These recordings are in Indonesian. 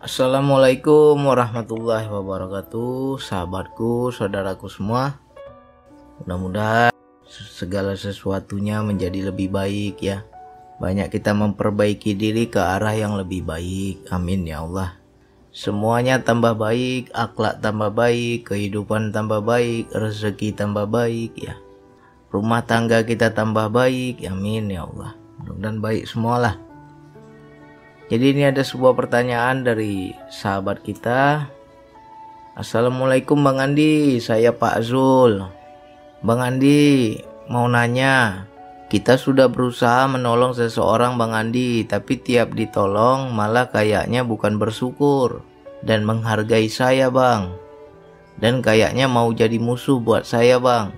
Assalamualaikum warahmatullahi wabarakatuh, sahabatku, saudaraku semua. Mudah-mudahan segala sesuatunya menjadi lebih baik ya. Banyak kita memperbaiki diri ke arah yang lebih baik. Amin ya Allah. Semuanya tambah baik, akhlak tambah baik, kehidupan tambah baik, rezeki tambah baik ya. Rumah tangga kita tambah baik. Amin ya Allah. Mudah-mudahan baik semualah. Jadi ini ada sebuah pertanyaan dari sahabat kita. Assalamualaikum Bang Andi, saya Pak Zul. Bang Andi mau nanya, kita sudah berusaha menolong seseorang Bang Andi, tapi tiap ditolong malah kayaknya bukan bersyukur dan menghargai saya Bang. Dan kayaknya mau jadi musuh buat saya Bang.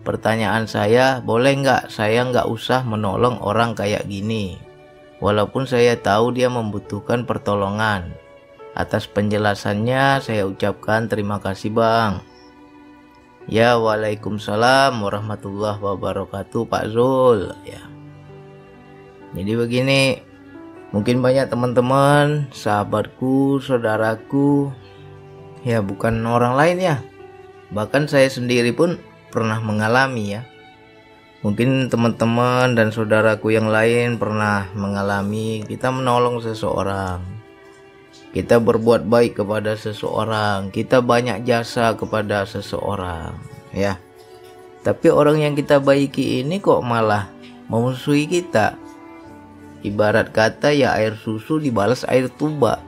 Pertanyaan saya, boleh nggak saya nggak usah menolong orang kayak gini? Walaupun saya tahu dia membutuhkan pertolongan. Atas penjelasannya saya ucapkan terima kasih Bang. Ya, waalaikumsalam warahmatullahi wabarakatuh Pak Zul ya. Jadi begini, mungkin banyak teman-teman, sahabatku, saudaraku, ya bukan orang lain ya, bahkan saya sendiri pun pernah mengalami ya. Mungkin teman-teman dan saudaraku yang lain pernah mengalami kita menolong seseorang, kita berbuat baik kepada seseorang, kita banyak jasa kepada seseorang ya. Tapi orang yang kita baiki ini kok malah memusuhi kita. Ibarat kata ya air susu dibalas air tuba.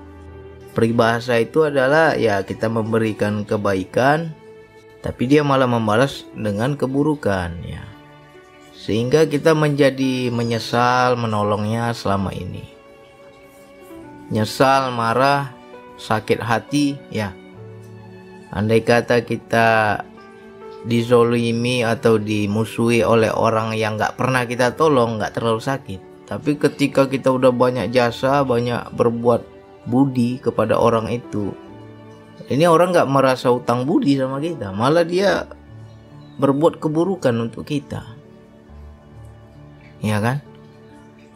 Peribahasa itu adalah ya kita memberikan kebaikan, tapi dia malah membalas dengan keburukan ya. Sehingga kita menjadi menyesal menolongnya selama ini. Nyesal, marah, sakit hati ya. Andai kata kita dizolimi atau dimusuhi oleh orang yang gak pernah kita tolong, gak terlalu sakit. Tapi ketika kita udah banyak jasa, banyak berbuat budi kepada orang itu, ini orang gak merasa utang budi sama kita, malah dia berbuat keburukan untuk kita. Ya kan?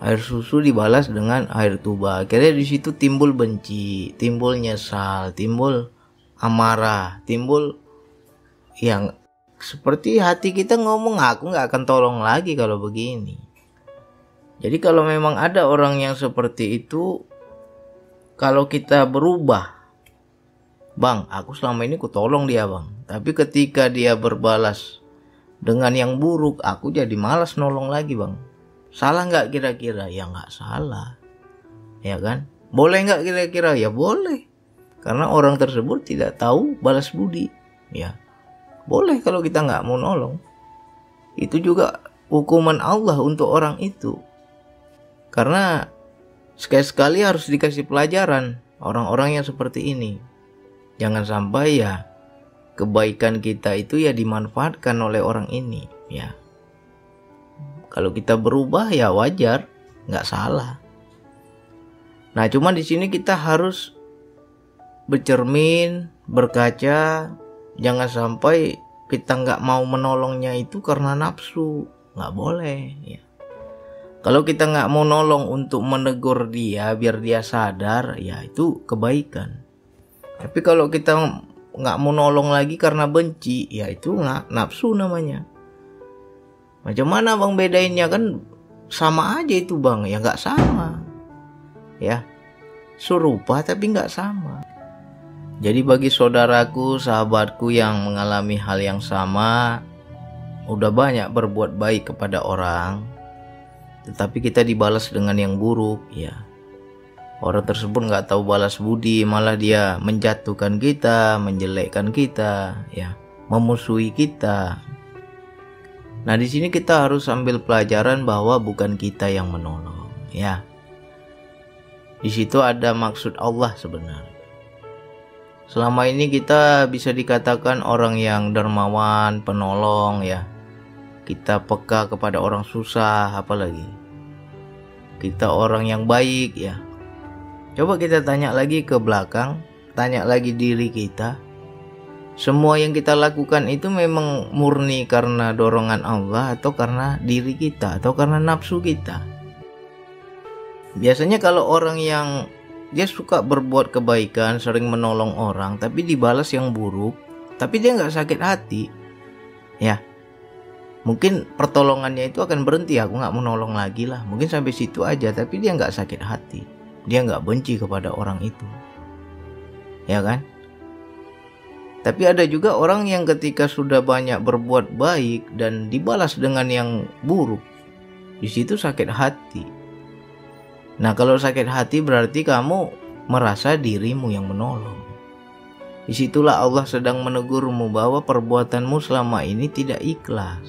Air susu dibalas dengan air tuba. Akhirnya di situ timbul benci, timbul nyesal, timbul amarah, timbul yang seperti hati kita ngomong, aku nggak akan tolong lagi kalau begini. Jadi kalau memang ada orang yang seperti itu, kalau kita berubah, Bang, aku selama ini ku tolong dia Bang, tapi ketika dia berbalas dengan yang buruk, aku jadi malas nolong lagi Bang. Salah nggak kira-kira? Ya nggak salah, ya kan? Boleh nggak kira-kira? Ya boleh, karena orang tersebut tidak tahu balas budi, ya. Boleh kalau kita nggak mau nolong. Itu juga hukuman Allah untuk orang itu, karena sekali-sekali harus dikasih pelajaran orang-orang yang seperti ini. Jangan sampai ya kebaikan kita itu ya dimanfaatkan oleh orang ini, ya. Kalau kita berubah ya wajar, nggak salah. Nah, cuma di sini kita harus bercermin, berkaca, jangan sampai kita nggak mau menolongnya itu karena nafsu, nggak boleh. Ya. Kalau kita nggak mau nolong untuk menegur dia biar dia sadar, ya itu kebaikan. Tapi kalau kita nggak mau nolong lagi karena benci, ya itu nggak nafsu namanya. Macam mana Bang bedainnya? Kan sama aja itu Bang. Ya nggak sama ya, serupa tapi nggak sama. Jadi bagi saudaraku, sahabatku yang mengalami hal yang sama, udah banyak berbuat baik kepada orang, tetapi kita dibalas dengan yang buruk ya. Orang tersebut nggak tahu balas budi, malah dia menjatuhkan kita, menjelekkan kita ya, memusuhi kita. Nah, di sini kita harus ambil pelajaran bahwa bukan kita yang menolong, ya. Di situ ada maksud Allah sebenarnya. Selama ini kita bisa dikatakan orang yang dermawan, penolong, ya. Kita peka kepada orang susah, apalagi. Kita orang yang baik, ya. Coba kita tanya lagi ke belakang, tanya lagi diri kita. Semua yang kita lakukan itu memang murni karena dorongan Allah atau karena diri kita atau karena nafsu kita. Biasanya kalau orang yang dia suka berbuat kebaikan, sering menolong orang, tapi dibalas yang buruk, tapi dia nggak sakit hati, ya mungkin pertolongannya itu akan berhenti, aku nggak mau nolong lagi lah, mungkin sampai situ aja, tapi dia nggak sakit hati, dia nggak benci kepada orang itu, ya kan? Tapi ada juga orang yang ketika sudah banyak berbuat baik dan dibalas dengan yang buruk, di situ sakit hati. Nah, kalau sakit hati berarti kamu merasa dirimu yang menolong. Disitulah Allah sedang menegurmu bahwa perbuatanmu selama ini tidak ikhlas.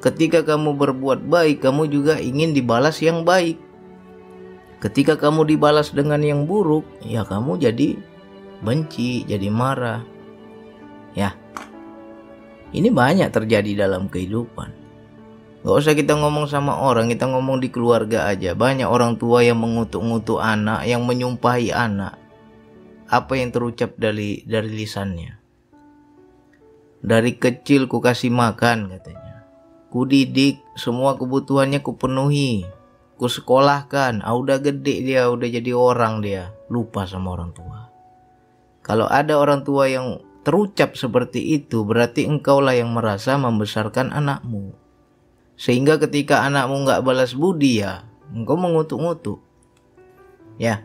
Ketika kamu berbuat baik, kamu juga ingin dibalas yang baik. Ketika kamu dibalas dengan yang buruk, ya kamu jadi benci, jadi marah. Ya, ini banyak terjadi dalam kehidupan. Gak usah kita ngomong sama orang, kita ngomong di keluarga aja. Banyak orang tua yang mengutuk-ngutuk anak, yang menyumpahi anak. Apa yang terucap dari lisannya? Dari kecil ku kasih makan katanya. Ku didik, semua kebutuhannya ku penuhi. Ku sekolahkan, udah gede dia, udah jadi orang dia. Lupa sama orang tua. Kalau ada orang tua yang terucap seperti itu, berarti engkaulah yang merasa membesarkan anakmu. Sehingga ketika anakmu gak balas budi, ya engkau mengutuk-ngutuk. Ya,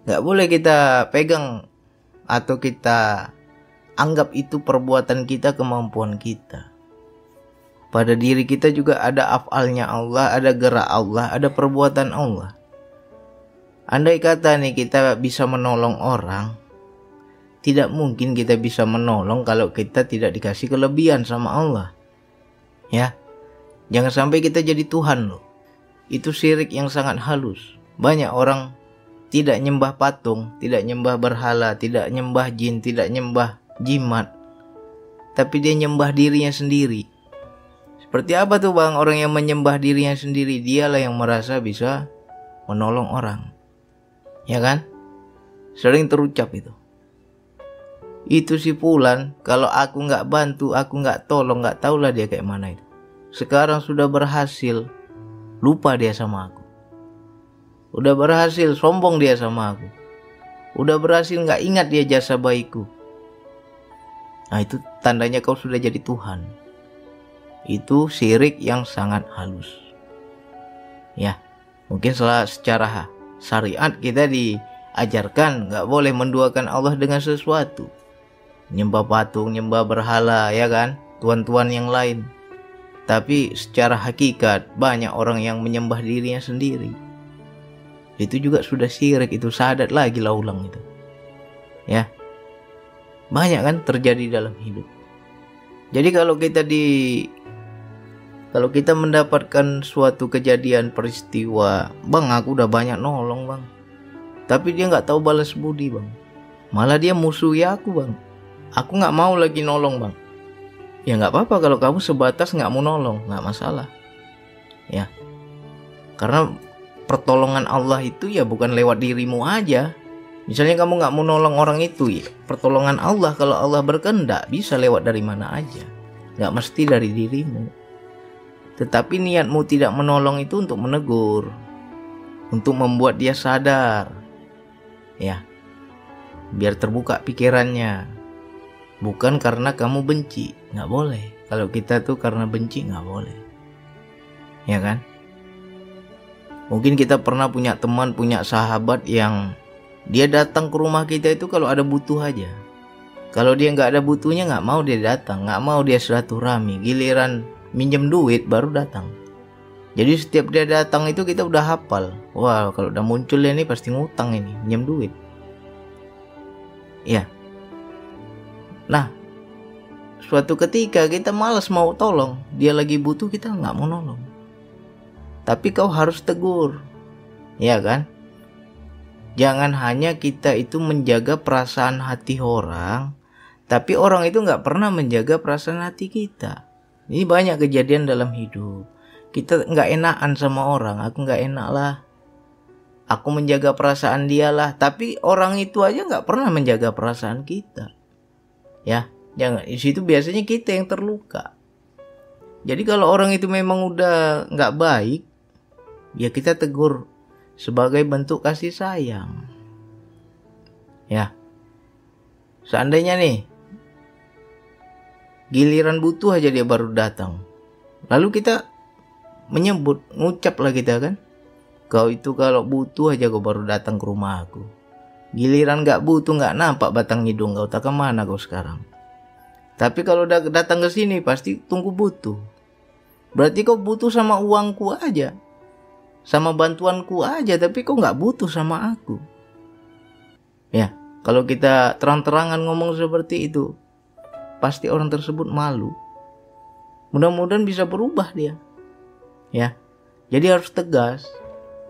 gak boleh kita pegang atau kita anggap itu perbuatan kita, kemampuan kita. Pada diri kita juga ada af'alnya Allah, ada gerak Allah, ada perbuatan Allah. Andai kata nih kita bisa menolong orang, tidak mungkin kita bisa menolong kalau kita tidak dikasih kelebihan sama Allah. Ya, jangan sampai kita jadi Tuhan loh. Itu syirik yang sangat halus. Banyak orang tidak nyembah patung, tidak nyembah berhala, tidak nyembah jin, tidak nyembah jimat, tapi dia nyembah dirinya sendiri. Seperti apa tuh bang orang yang menyembah dirinya sendiri? Dialah yang merasa bisa menolong orang, ya kan? Sering terucap itu si Fulan, kalau aku nggak bantu, aku nggak tolong, nggak tahulah dia kayak mana itu. Sekarang sudah berhasil, lupa dia sama aku. Udah berhasil, sombong dia sama aku. Udah berhasil, nggak ingat dia jasa baikku. Nah, itu tandanya kau sudah jadi Tuhan. Itu syirik yang sangat halus. Ya, mungkin secara syariat kita diajarkan nggak boleh menduakan Allah dengan sesuatu. Nyembah patung, nyembah berhala, ya kan, tuan-tuan yang lain. Tapi secara hakikat banyak orang yang menyembah dirinya sendiri. Itu juga sudah syirik, itu syahadat lagi lah ulang itu. Ya, banyak kan terjadi dalam hidup. Jadi kalau kita mendapatkan suatu kejadian peristiwa, bang aku udah banyak nolong bang, tapi dia nggak tahu balas budi bang, malah dia musuhi aku bang. Aku nggak mau lagi nolong bang. Ya nggak apa-apa kalau kamu sebatas nggak mau nolong, nggak masalah. Ya, karena pertolongan Allah itu ya bukan lewat dirimu aja. Misalnya kamu nggak mau nolong orang itu, ya pertolongan Allah kalau Allah berkehendak bisa lewat dari mana aja, nggak mesti dari dirimu. Tetapi niatmu tidak menolong itu untuk menegur, untuk membuat dia sadar, ya, biar terbuka pikirannya. Bukan karena kamu benci, nggak boleh. Kalau kita tuh karena benci nggak boleh, ya kan? Mungkin kita pernah punya teman, punya sahabat yang dia datang ke rumah kita itu kalau ada butuh aja. Kalau dia nggak ada butuhnya nggak mau dia datang, nggak mau dia silaturahmi. Giliran minjem duit baru datang. Jadi setiap dia datang itu kita udah hafal. Wah, kalau udah muncul ya ini pasti ngutang ini, minjem duit. Ya. Nah, suatu ketika kita malas mau tolong, dia lagi butuh kita nggak mau nolong. Tapi kau harus tegur, ya kan? Jangan hanya kita itu menjaga perasaan hati orang, tapi orang itu nggak pernah menjaga perasaan hati kita. Ini banyak kejadian dalam hidup. Kita nggak enakan sama orang, aku nggak enak lah. Aku menjaga perasaan dia lah, tapi orang itu aja nggak pernah menjaga perasaan kita. Ya, jangan. Di situ biasanya kita yang terluka. Jadi kalau orang itu memang udah nggak baik, ya kita tegur sebagai bentuk kasih sayang. Ya, seandainya nih giliran butuh aja dia baru datang, lalu kita menyebut, ngucap lah kita kan, kau itu kalau butuh aja kau baru datang ke rumah aku. Giliran gak butuh, gak nampak batang hidung kau, tak kemana kau sekarang. Tapi kalau udah datang ke sini pasti tunggu butuh. Berarti kau butuh sama uangku aja, sama bantuanku aja, tapi kau gak butuh sama aku. Ya, kalau kita terang-terangan ngomong seperti itu, pasti orang tersebut malu. Mudah-mudahan bisa berubah dia. Ya, jadi harus tegas.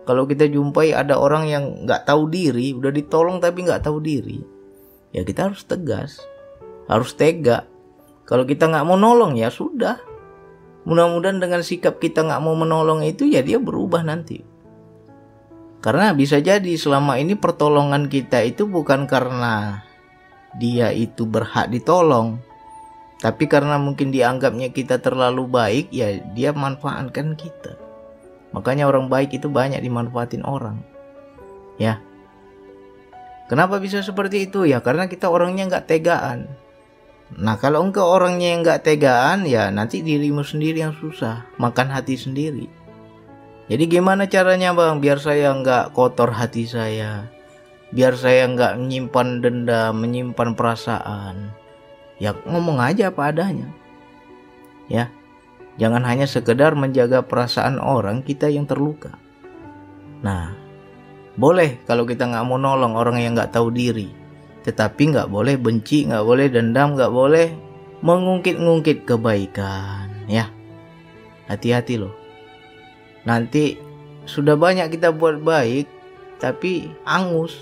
Kalau kita jumpai ada orang yang nggak tahu diri, udah ditolong tapi nggak tahu diri, ya kita harus tegas, harus tega. Kalau kita nggak mau nolong, ya sudah. Mudah-mudahan dengan sikap kita nggak mau menolong itu, ya dia berubah nanti. Karena bisa jadi selama ini pertolongan kita itu bukan karena dia itu berhak ditolong, tapi karena mungkin dianggapnya kita terlalu baik, ya dia manfaatkan kita. Makanya orang baik itu banyak dimanfaatin orang. Ya. Kenapa bisa seperti itu? Ya karena kita orangnya nggak tegaan. Nah kalau engkau orangnya yang nggak tegaan, ya nanti dirimu sendiri yang susah, makan hati sendiri. Jadi gimana caranya bang? Biar saya nggak kotor hati saya, biar saya nggak menyimpan dendam, menyimpan perasaan. Ya ngomong aja apa adanya. Ya, jangan hanya sekedar menjaga perasaan orang kita yang terluka. Nah, boleh kalau kita nggak mau nolong orang yang nggak tahu diri, tetapi nggak boleh benci, nggak boleh dendam, nggak boleh mengungkit-ungkit kebaikan. Ya, hati-hati loh. Nanti sudah banyak kita buat baik, tapi angus,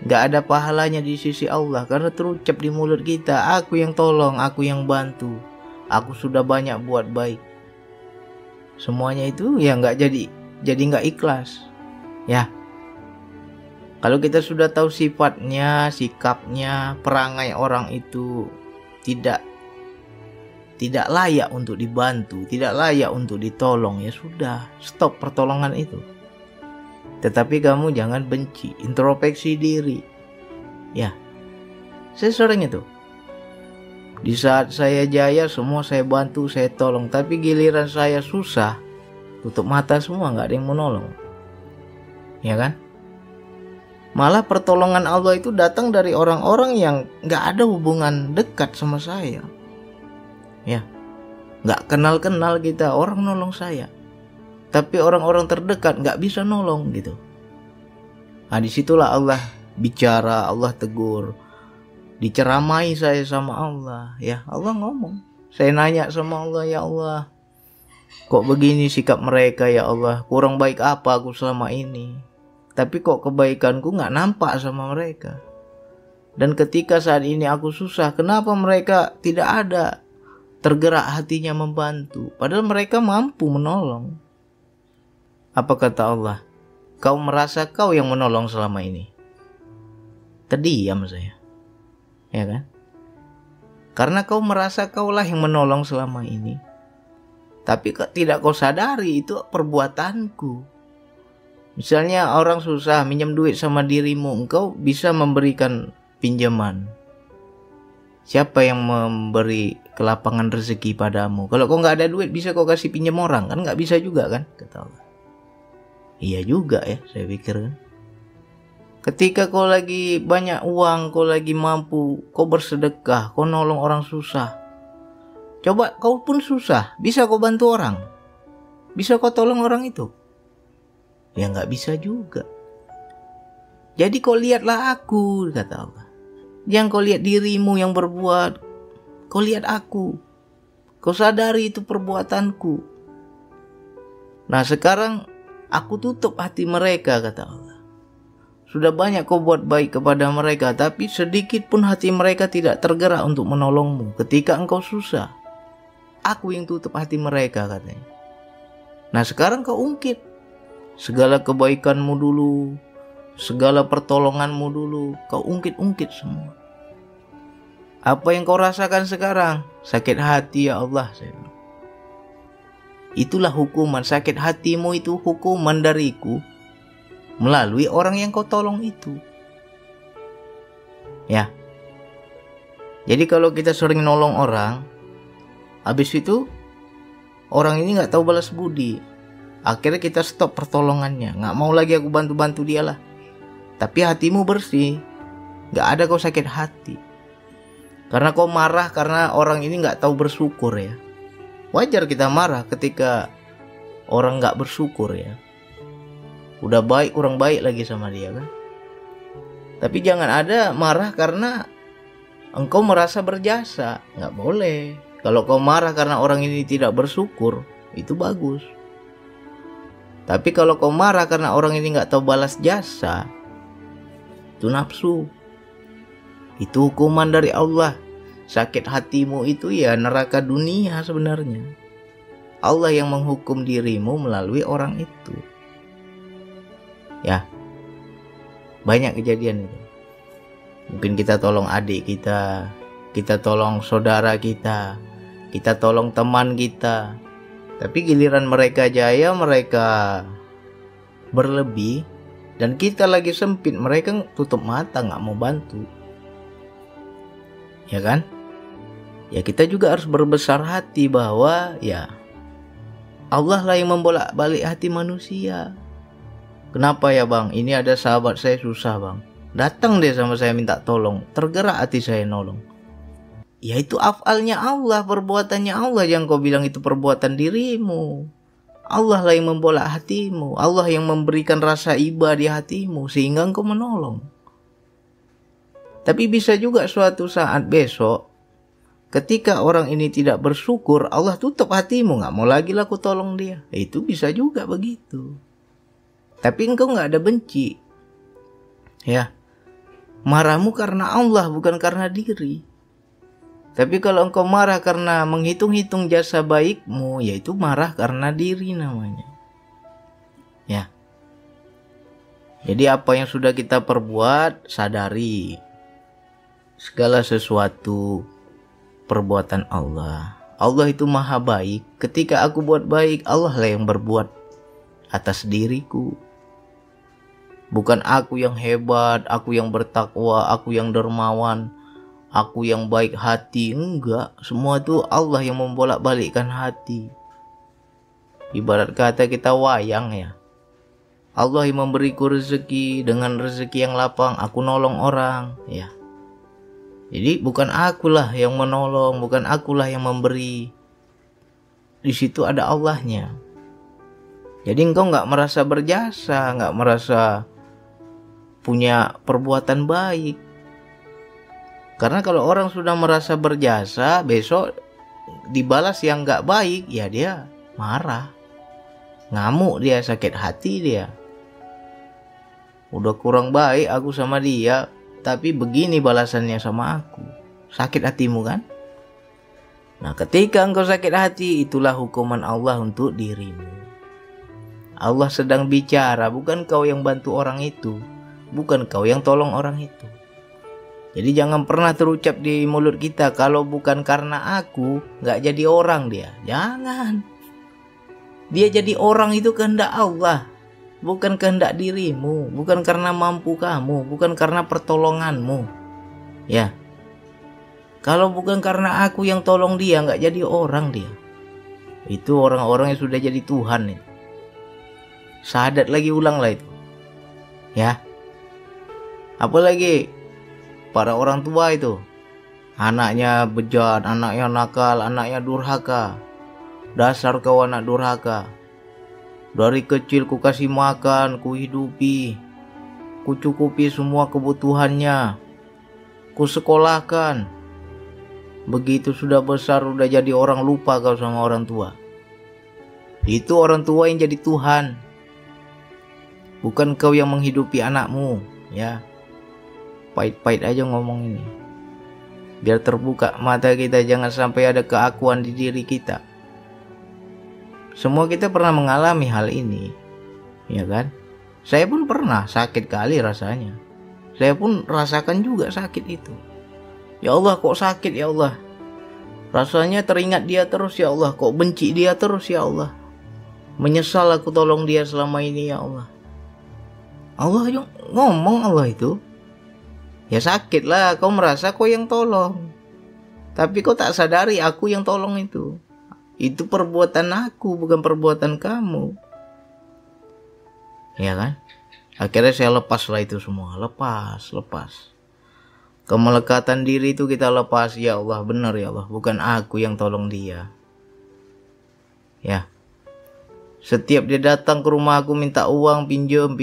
nggak ada pahalanya di sisi Allah karena terucap di mulut kita, aku yang tolong, aku yang bantu, aku sudah banyak buat baik. Semuanya itu ya nggak jadi nggak ikhlas. Ya, kalau kita sudah tahu sifatnya, sikapnya, perangai orang itu tidak layak untuk dibantu, tidak layak untuk ditolong, ya sudah, stop pertolongan itu. Tetapi kamu jangan benci, introspeksi diri. Ya, saya sering itu. Di saat saya jaya semua saya bantu, saya tolong. Tapi giliran saya susah, tutup mata semua, gak ada yang mau nolong. Ya kan? Malah pertolongan Allah itu datang dari orang-orang yang gak ada hubungan dekat sama saya. Ya, gak kenal-kenal kita, orang nolong saya. Tapi orang-orang terdekat nggak bisa nolong gitu. Nah disitulah Allah bicara, Allah tegur, diceramai saya sama Allah. Ya Allah ngomong, saya nanya sama Allah, ya Allah, kok begini sikap mereka ya Allah, kurang baik apa aku selama ini? Tapi kok kebaikanku nggak nampak sama mereka? Dan ketika saat ini aku susah, kenapa mereka tidak ada tergerak hatinya membantu? Padahal mereka mampu menolong. Apa kata Allah? Kau merasa kau yang menolong selama ini. Terdiam saya. Ya kan? Karena kau merasa kaulah yang menolong selama ini. Tapi tidak kau sadari itu perbuatanku. Misalnya orang susah minjem duit sama dirimu, engkau bisa memberikan pinjaman. Siapa yang memberi kelapangan rezeki padamu? Kalau kau nggak ada duit, bisa kau kasih pinjam orang? Kan nggak bisa juga kan? Kata Allah. Iya juga ya, saya pikir kan. Ketika kau lagi banyak uang, kau lagi mampu, kau bersedekah, kau nolong orang susah. Coba kau pun susah, bisa kau bantu orang? Bisa kau tolong orang itu? Ya nggak bisa juga. Jadi kau lihatlah aku, kata Allah. Jangan kau lihat dirimu yang berbuat, kau lihat aku. Kau sadari itu perbuatanku. Nah sekarang aku tutup hati mereka, kata Allah. Sudah banyak kau buat baik kepada mereka, tapi sedikit pun hati mereka tidak tergerak untuk menolongmu ketika engkau susah. Aku yang tutup hati mereka, katanya. Nah sekarang kau ungkit segala kebaikanmu dulu, segala pertolonganmu dulu, kau ungkit-ungkit semua. Apa yang kau rasakan sekarang? Sakit hati ya Allah, saya bilang. Itulah hukuman, sakit hatimu itu hukuman dariku melalui orang yang kau tolong itu. Ya. Jadi kalau kita sering nolong orang, habis itu orang ini nggak tahu balas budi, akhirnya kita stop pertolongannya, nggak mau lagi aku bantu-bantu dia lah. Tapi hatimu bersih, nggak ada kau sakit hati, karena kau marah karena orang ini nggak tahu bersyukur ya. Wajar kita marah ketika orang nggak bersyukur ya. Udah baik kurang baik lagi sama dia kan. Tapi jangan ada marah karena engkau merasa berjasa, nggak boleh. Kalau kau marah karena orang ini tidak bersyukur, itu bagus. Tapi kalau kau marah karena orang ini nggak tahu balas jasa, itu nafsu. Itu hukuman dari Allah. Sakit hatimu itu ya neraka dunia sebenarnya. Allah yang menghukum dirimu melalui orang itu. Ya, banyak kejadian itu. Mungkin kita tolong adik kita tolong saudara kita tolong teman kita. Tapi giliran mereka jaya, mereka berlebih, dan kita lagi sempit, mereka tutup mata, gak mau bantu. Ya kan? Ya kita juga harus berbesar hati bahwa ya Allah lah yang membolak-balik hati manusia. Kenapa ya bang? Ini ada sahabat saya susah bang. Datang dia sama saya minta tolong, tergerak hati saya nolong. Ya itu afalnya Allah, perbuatannya Allah. Yang kau bilang itu perbuatan dirimu. Allah lah yang membolak hatimu. Allah yang memberikan rasa iba di hatimu sehingga engkau menolong. Tapi bisa juga suatu saat besok, ketika orang ini tidak bersyukur, Allah tutup hatimu, gak mau lagi lah aku tolong dia. Itu bisa juga begitu. Tapi engkau gak ada benci. Ya, marahmu karena Allah bukan karena diri. Tapi kalau engkau marah karena menghitung-hitung jasa baikmu, yaitu marah karena diri namanya. Ya. Jadi apa yang sudah kita perbuat, sadari. Segala sesuatu perbuatan Allah. Allah itu maha baik. Ketika aku buat baik, Allah lah yang berbuat atas diriku. Bukan aku yang hebat, aku yang bertakwa, aku yang dermawan, aku yang baik hati. Enggak, semua itu Allah yang membolak-balikkan hati. Ibarat kata kita wayang ya. Allah yang memberiku rezeki, dengan rezeki yang lapang aku nolong orang ya. Jadi bukan akulah yang menolong, bukan akulah yang memberi. Di situ ada Allahnya. Jadi engkau gak merasa berjasa, gak merasa punya perbuatan baik. Karena kalau orang sudah merasa berjasa, besok dibalas yang gak baik, ya dia marah, ngamuk dia, sakit hati dia. Udah kurang baik aku sama dia, tapi begini balasannya sama aku. Sakit hatimu kan? Nah ketika engkau sakit hati, itulah hukuman Allah untuk dirimu. Allah sedang bicara, bukan kau yang bantu orang itu, bukan kau yang tolong orang itu. Jadi jangan pernah terucap di mulut kita, kalau bukan karena aku gak jadi orang dia. Jangan. Dia jadi orang itu kehendak Allah, bukan kehendak dirimu, bukan karena mampu kamu, bukan karena pertolonganmu. Ya. Kalau bukan karena aku yang tolong dia, gak jadi orang dia. Itu orang-orang yang sudah jadi Tuhan itu. Syahadat lagi, ulanglah itu. Ya. Apalagi para orang tua itu, anaknya bejat, anaknya nakal, anaknya durhaka. Dasar kau anak durhaka. Dari kecil ku kasih makan, ku hidupi, ku cukupi semua kebutuhannya, ku sekolahkan. Begitu sudah besar, udah jadi orang, lupa kau sama orang tua. Itu orang tua yang jadi Tuhan, bukan kau yang menghidupi anakmu. Ya, pahit-pahit aja ngomong ini, biar terbuka mata kita, jangan sampai ada keakuan di diri kita. Semua kita pernah mengalami hal ini, ya kan? Saya pun pernah, sakit kali rasanya. Saya pun rasakan juga sakit itu. Ya Allah, kok sakit ya Allah? Rasanya teringat dia terus ya Allah. Kok benci dia terus ya Allah? Menyesal aku tolong dia selama ini ya Allah. Allah ngomong, Allah itu. Ya sakit lah, kau merasa kau yang tolong. Tapi kau tak sadari aku yang tolong itu. Itu perbuatan aku, bukan perbuatan kamu. Ya kan? Akhirnya saya lepas lah itu semua. Lepas. Kemelekatan diri itu kita lepas. Ya Allah, benar ya Allah. Bukan aku yang tolong dia. Ya. Setiap dia datang ke rumah aku minta uang, pinjam.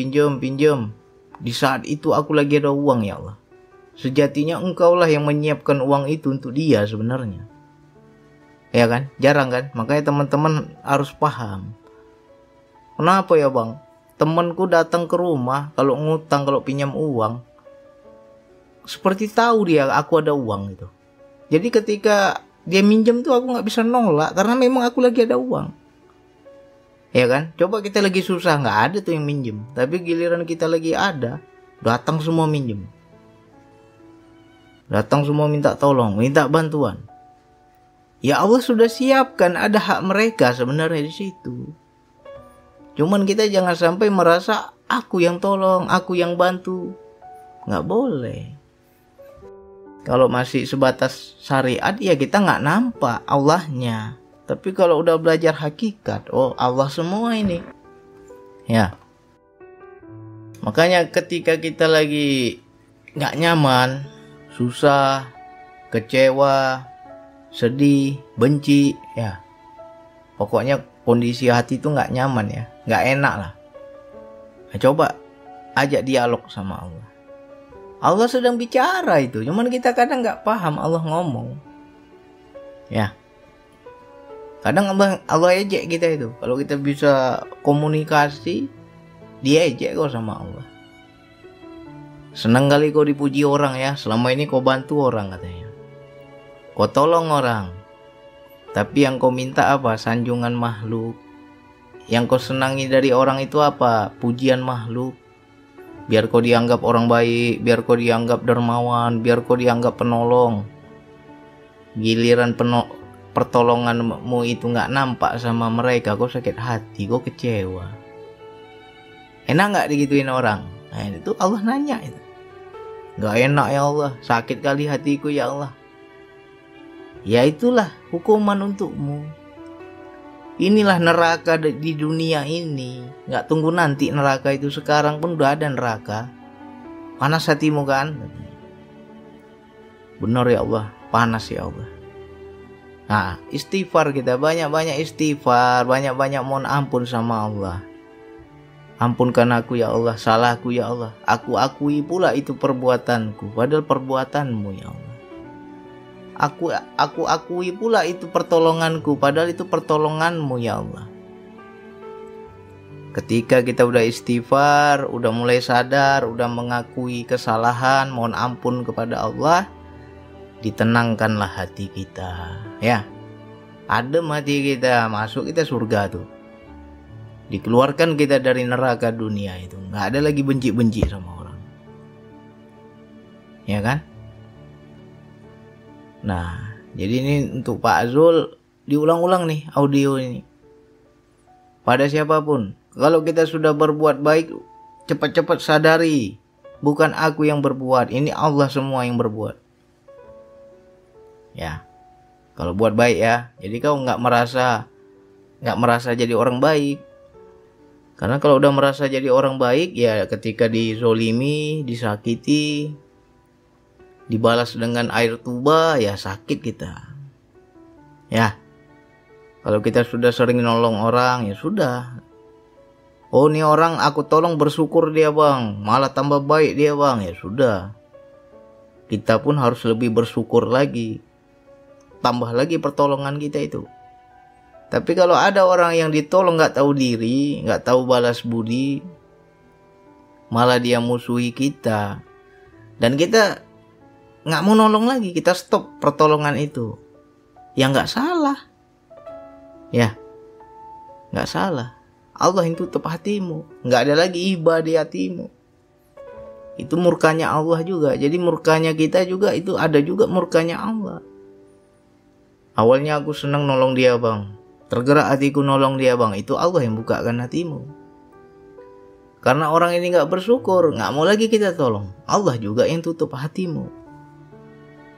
Di saat itu aku lagi ada uang ya Allah. Sejatinya engkaulah yang menyiapkan uang itu untuk dia sebenarnya. Ya kan? Jarang kan? Makanya teman-teman harus paham. Kenapa ya bang? Temanku datang ke rumah, kalau ngutang, kalau pinjam uang, seperti tahu dia aku ada uang gitu. Jadi ketika dia minjem tuh aku gak bisa nolak, karena memang aku lagi ada uang. Ya kan? Coba kita lagi susah, gak ada tuh yang minjem. Tapi giliran kita lagi ada, datang semua minjem. Datang semua minta tolong, minta bantuan. Ya Allah sudah siapkan, ada hak mereka sebenarnya di situ. Cuman kita jangan sampai merasa aku yang tolong, aku yang bantu. Nggak boleh. Kalau masih sebatas syariat ya kita nggak nampak Allahnya. Tapi kalau udah belajar hakikat, oh Allah semua ini. Ya. Makanya ketika kita lagi nggak nyaman, susah, kecewa, sedih, benci, ya. Pokoknya kondisi hati itu nggak nyaman ya, nggak enak lah. Nah, coba ajak dialog sama Allah. Allah sedang bicara itu, cuman kita kadang nggak paham Allah ngomong. Ya. Kadang Allah ejek kita itu. Kalau kita bisa komunikasi, dia ejek kok sama Allah. Senang kali kau dipuji orang ya. Selama ini kau bantu orang katanya. Kau tolong orang. Tapi yang kau minta apa? Sanjungan makhluk. Yang kau senangi dari orang itu apa? Pujian makhluk. Biar kau dianggap orang baik. Biar kau dianggap dermawan. Biar kau dianggap penolong. Giliran pertolonganmu itu gak nampak sama mereka. Kau sakit hati. Kau kecewa. Enak gak digituin orang? Nah itu Allah nanya itu. Gak enak ya Allah, sakit kali hatiku ya Allah. Ya itulah hukuman untukmu. Inilah neraka di dunia ini. Gak tunggu nanti neraka itu, sekarang pun udah ada neraka. Panas hatimu kan? Benar ya Allah, panas ya Allah. Nah istighfar kita, banyak-banyak istighfar, banyak-banyak mohon ampun sama Allah. Ampunkan aku ya Allah, salahku ya Allah. Aku akui pula itu perbuatanku, padahal perbuatanmu ya Allah. Aku akui pula itu pertolonganku, padahal itu pertolonganmu ya Allah. Ketika kita udah istighfar, udah mulai sadar, udah mengakui kesalahan, mohon ampun kepada Allah, ditenangkanlah hati kita. Ya, adem hati kita, masuk kita surga tuh. Dikeluarkan kita dari neraka dunia itu. Nggak ada lagi benci-benci sama orang. Ya kan? Nah, jadi ini untuk Pak Azul, diulang-ulang nih audio ini. Pada siapapun, kalau kita sudah berbuat baik, cepat-cepat sadari, bukan aku yang berbuat, ini Allah semua yang berbuat. Ya, kalau buat baik ya, jadi kau nggak merasa jadi orang baik. Karena kalau udah merasa jadi orang baik, ya ketika dizolimi, disakiti, dibalas dengan air tuba, ya sakit kita. Ya, kalau kita sudah sering nolong orang, ya sudah. Oh ini orang aku tolong, bersyukur dia bang, malah tambah baik dia bang, ya sudah. Kita pun harus lebih bersyukur lagi. Tambah lagi pertolongan kita itu. Tapi kalau ada orang yang ditolong gak tahu diri, gak tahu balas budi, malah dia musuhi kita, dan kita gak mau nolong lagi, kita stop pertolongan itu, ya gak salah. Ya, gak salah. Allah yang tutup hatimu, gak ada lagi iba di hatimu. Itu murkanya Allah juga. Jadi murkanya kita juga, itu ada juga murkanya Allah. Awalnya aku senang nolong dia bang, tergerak hatiku nolong dia bang, itu Allah yang bukakan hatimu. Karena orang ini nggak bersyukur, nggak mau lagi kita tolong. Allah juga yang tutup hatimu.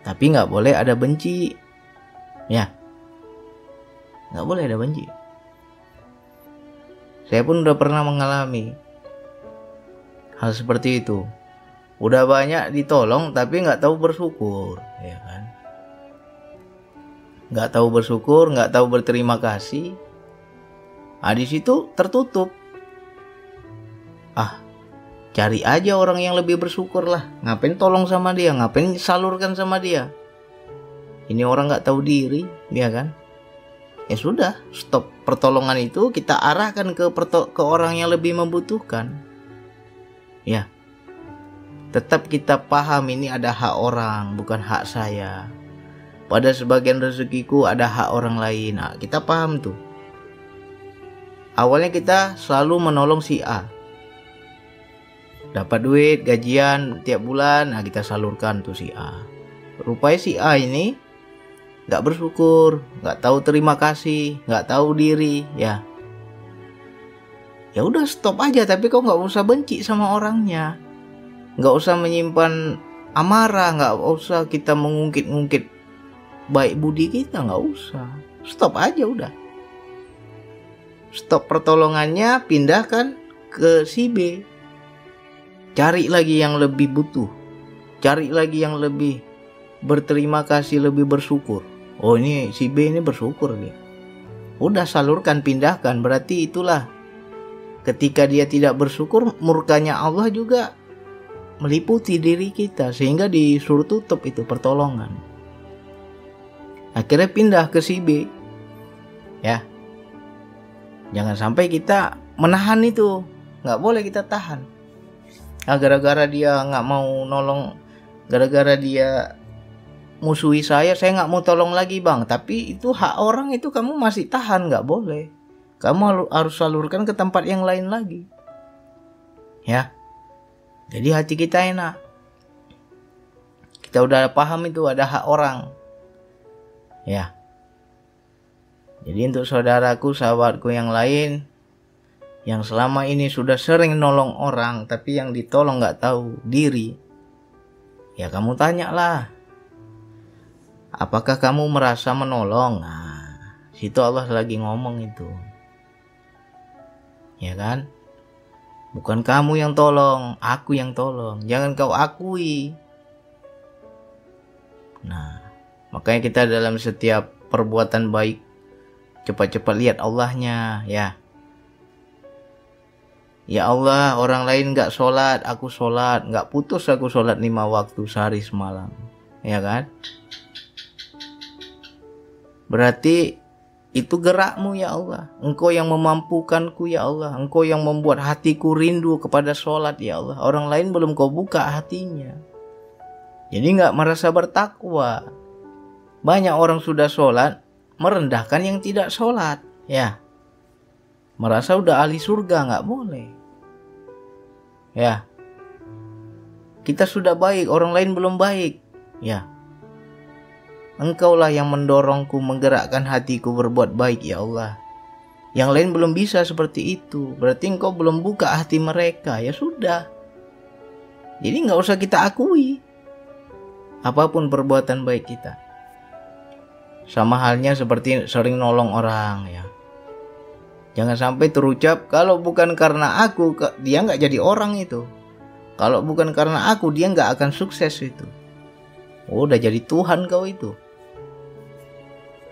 Tapi nggak boleh ada benci, ya. Nggak boleh ada benci. Saya pun udah pernah mengalami hal seperti itu. Udah banyak ditolong tapi nggak tahu bersyukur, ya kan? Nggak tahu bersyukur, nggak tahu berterima kasih. Nah, di situ tertutup. Cari aja orang yang lebih bersyukur lah. Ngapain tolong sama dia? Ngapain salurkan sama dia? Ini orang nggak tahu diri, ya kan? Ya sudah, stop pertolongan itu, kita arahkan ke orang yang lebih membutuhkan. Ya, tetap kita paham ini ada hak orang, bukan hak saya. Pada sebagian rezekiku ada hak orang lain. Nah, kita paham tuh. Awalnya kita selalu menolong si A. Dapat duit, gajian tiap bulan, nah kita salurkan tuh si A. Rupanya si A ini gak bersyukur, gak tahu terima kasih, gak tahu diri, ya. Ya udah stop aja, tapi kau gak usah benci sama orangnya. Gak usah menyimpan amarah, gak usah kita mengungkit-ungkit baik budi kita, gak usah. Stop aja udah. Stop pertolongannya, pindahkan ke si B. Cari lagi yang lebih butuh. Cari lagi yang lebih berterima kasih, lebih bersyukur. Oh, ini si B ini bersyukur nih. Udah salurkan, pindahkan. Berarti itulah ketika dia tidak bersyukur, murkanya Allah juga meliputi diri kita, sehingga disuruh tutup itu pertolongan. Akhirnya pindah ke si B. Ya. Jangan sampai kita menahan itu. Nggak boleh kita tahan. Nah, gara-gara dia nggak mau nolong, gara-gara dia musuhi saya nggak mau tolong lagi bang. Tapi itu hak orang, itu kamu masih tahan, nggak boleh. Kamu harus salurkan ke tempat yang lain lagi. Ya, jadi hati kita enak. Kita udah paham itu ada hak orang. Ya, jadi untuk saudaraku, sahabatku yang lain, yang selama ini sudah sering nolong orang, tapi yang ditolong gak tahu diri, ya kamu tanyalah, apakah kamu merasa menolong? Nah, situ Allah lagi ngomong itu, ya kan? Bukan kamu yang tolong, aku yang tolong. Jangan kau akui. Nah, makanya kita dalam setiap perbuatan baik cepat-cepat lihat Allahnya, ya. Ya Allah, orang lain gak sholat, aku sholat. Gak putus aku sholat 5 waktu sehari semalam. Ya kan? Berarti itu gerakmu ya Allah. Engkau yang memampukanku ya Allah. Engkau yang membuat hatiku rindu kepada sholat ya Allah. Orang lain belum kau buka hatinya. Jadi gak merasa bertakwa. Banyak orang sudah sholat, merendahkan yang tidak sholat. Ya. Merasa udah ahli surga, gak boleh. Ya, kita sudah baik, orang lain belum baik. Ya, Engkaulah yang mendorongku, menggerakkan hatiku berbuat baik ya Allah. Yang lain belum bisa seperti itu, berarti Engkau belum buka hati mereka. Ya sudah, jadi gak usah kita akui apapun perbuatan baik kita. Sama halnya seperti sering nolong orang ya. Jangan sampai terucap, kalau bukan karena aku, dia nggak jadi orang itu. Kalau bukan karena aku, dia nggak akan sukses itu. Oh, udah jadi Tuhan kau itu.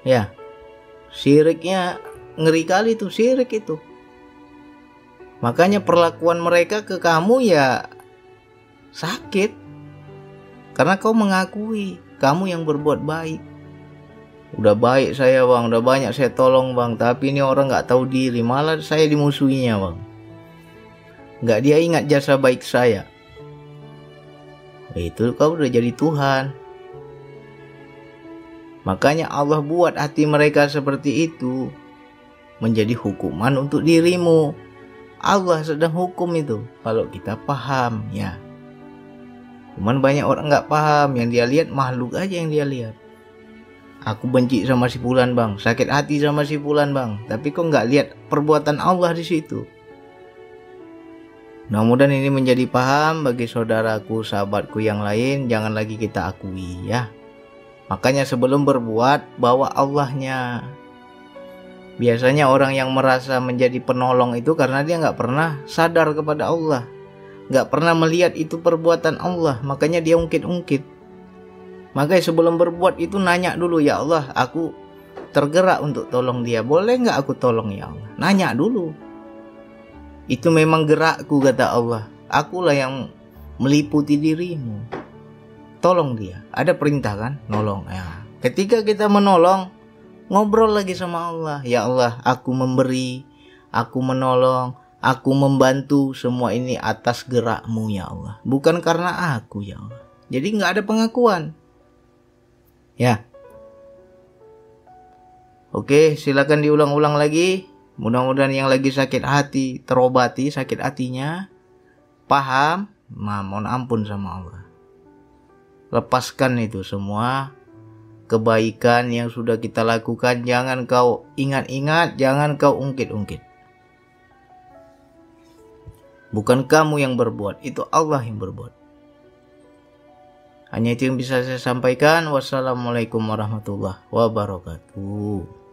Ya, syiriknya ngeri kali itu, syirik itu. Makanya perlakuan mereka ke kamu ya sakit. Karena kau mengakui kamu yang berbuat baik. Udah baik saya bang, udah banyak saya tolong bang, tapi ini orang gak tahu diri, malah saya dimusuhinya bang. Gak dia ingat jasa baik saya. Itu kau udah jadi Tuhan. Makanya Allah buat hati mereka seperti itu menjadi hukuman untuk dirimu. Allah sedang hukum itu kalau kita paham ya. Cuman banyak orang gak paham, yang dia lihat makhluk aja yang dia lihat. Aku benci sama si fulan bang, sakit hati sama si fulan bang, tapi kok nggak lihat perbuatan Allah di situ? Mudah-mudahan ini menjadi paham bagi saudaraku, sahabatku yang lain. Jangan lagi kita akui ya. Makanya sebelum berbuat, bawa Allahnya. Biasanya orang yang merasa menjadi penolong itu karena dia nggak pernah sadar kepada Allah, nggak pernah melihat itu perbuatan Allah, makanya dia ungkit-ungkit. Makanya sebelum berbuat itu nanya dulu, ya Allah, aku tergerak untuk tolong dia, boleh nggak aku tolong ya Allah? Nanya dulu. Itu memang gerakku, kata Allah. Akulah yang meliputi dirimu. Tolong dia. Ada perintah kan? Nolong. Ya. Ketika kita menolong, ngobrol lagi sama Allah. Ya Allah, aku memberi, aku menolong, aku membantu. Semua ini atas gerakmu ya Allah. Bukan karena aku ya Allah. Jadi nggak ada pengakuan. Ya. Oke, silakan diulang-ulang lagi. Mudah-mudahan yang lagi sakit hati terobati sakit hatinya, paham, mohon ampun sama Allah. Lepaskan itu semua kebaikan yang sudah kita lakukan, jangan kau ingat-ingat, jangan kau ungkit-ungkit. Bukan kamu yang berbuat, itu Allah yang berbuat. Hanya itu yang bisa saya sampaikan. Wassalamualaikum warahmatullahi wabarakatuh.